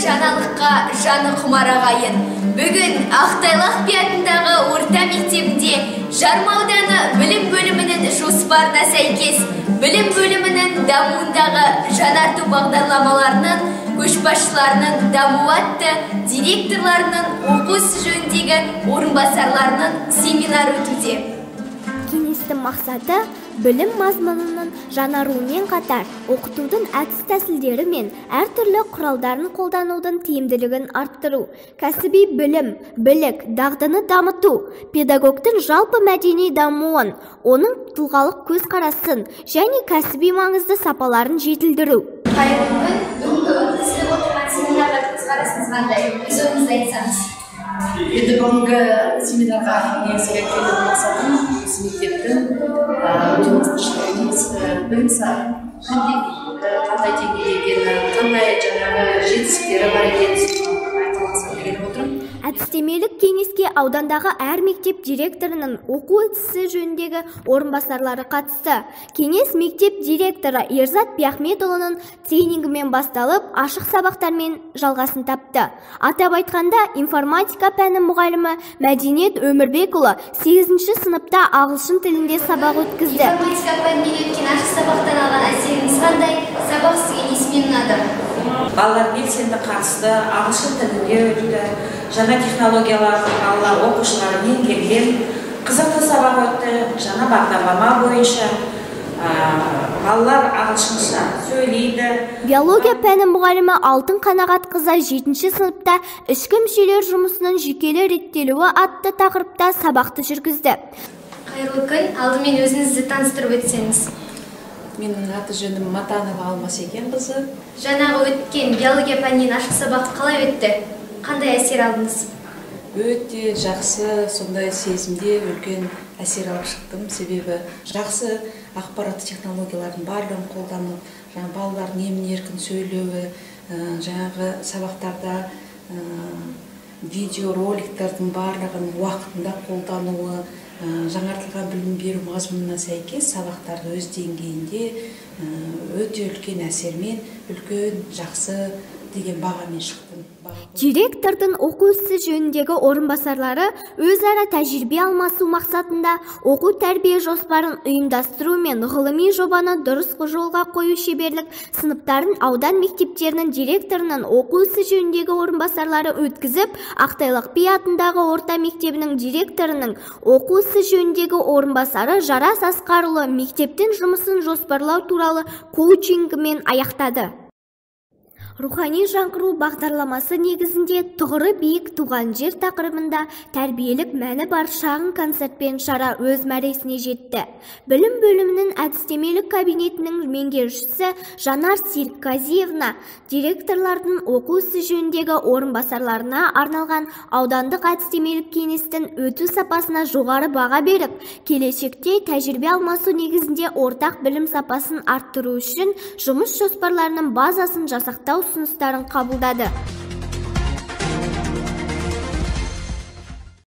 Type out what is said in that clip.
жаңалыққа жаны құмар ағайын. Бүгін Ақтайлақ би атындағы орта мектебінде Жарма ауданы білім бөлімінің жоспарына сәйкес білім бөлімінің дамуындағы жаңарту бағдарламаларының көшбасшыларының дамуы атты директорларының оқу ісі жөніндегі орынбасарларының семинар өтуде. Кеңестің мақсаты білім мазмұнының жаңаруымен қатар оқытудың әдіс-тәсілдері мен әртүрлі құралдарын қолданудың тиімділігін арттыру, кәсіби білім, білік, дағдыны дамыту, педагогтың жалпы мәдени дамуын, оның тұлғалық көзқарасын және кәсіби маңызды сапаларын жетілдіру. Қайырлы күн, бүгінгі өткізіліп отырған семинарға көзқарасыңыз қандай? Өз ойыңызды айтсаңыз. Енді бүгінгі семинарға негізгі келген мақсатым осы мектептің жұмысшыларының білім қандай деңгейде екені, қандай жетістіктері бар екенін айтылғысы келіп отырмын. Әдістемелік кеңеске аудандағы әр мектеп директорының оқу ісі жөніндегі орынбасарлары қатысты. Кеңес мектеп директоры Ерзат Биахметұлының тренингімен басталып, ашық сабақтармен жалғасын тапты. Атап айтқанда, информатика пәні мұғалімі Мәдениет Өмірбекұлы 8-ші сыныпта ағылшын тілінде сабақ өткізді. Информатика пәнінен өткен ашық сабақтан алған әсеріңіз қандай? Сабақ сізге несімен ұнады? Балалар белсенді қатысты, ағылшын тілінде өтті, жаңа технологияларды балалар оқушылар меңгерген, қызықты сабақ өтті, жаңа бағдарлама бойынша балалар ағылшынша сөйлейді. Биология пәні мұғалімі Алтын Қанағатқызы 7-ші сыныпта ішкі мүшелер жұмысының жүйкелі реттелуі атты тақырыпта сабақты жүргізді. Қайырлы күн, алдымен өзіңізді таныстырып өтсеңіз. Менің аты жөнім Матанова Алмас Екенқызы. Жаңағы өткен биология пәнінен ашық сабақ қалай өтті? Қандай әсер алдыңыз? Өте жақсы, сондай сезімде үлкен әсер алып шықтым. Себебі жақсы ақпараттық технологиялардың барлығын қолдану, балалардың емін-еркін сөйлеуі, жаңағы сабақтарда видеороликтердің барлығын уақытында қолдануы, жаңартылған білім беру мазмұнына сәйкес сабақтарды өз деңгейінде өте үлкен әсермен, үлкен жақсы деген бағамен шықтым. Директордың оқу ісі жөніндегі орынбасарлары өзара тәжірибе алмасу мақсатында оқу тәрбие жоспарын ұйымдастыру мен ғылыми жобаны дұрыс жолға қою шеберлік сыныптарын аудан мектептерінің директорының оқу ісі жөніндегі орынбасарлары өткізіп, Ақтайлақ би атындағы орта мектебінің директорының оқу ісі жөніндегі орынбасары Жарас Асқарұлы мектептің жұмысын жоспарлау туралы коучингімен аяқтады. Рухани жаңғыру бағдарламасы негізінде тұғыры биік туған жер тақырыбында тәрбиелік мәні бар шағын концертпен шара өз мәресіне жетті. Білім бөлімінің әдістемелік кабинетінің меңгерушісі Жанар Серікқазиевна директорлардың оқу ісі жөніндегі орынбасарларына арналған аудандық әдістемелік кеңестің өту сапасына жоғары баға беріп, келешекте тәжірибе алмасу негізінде ортақ білім сапасын арттыру үшін жұмыс жоспарларының базасын жасақтау ұсыныстарын қабылдады.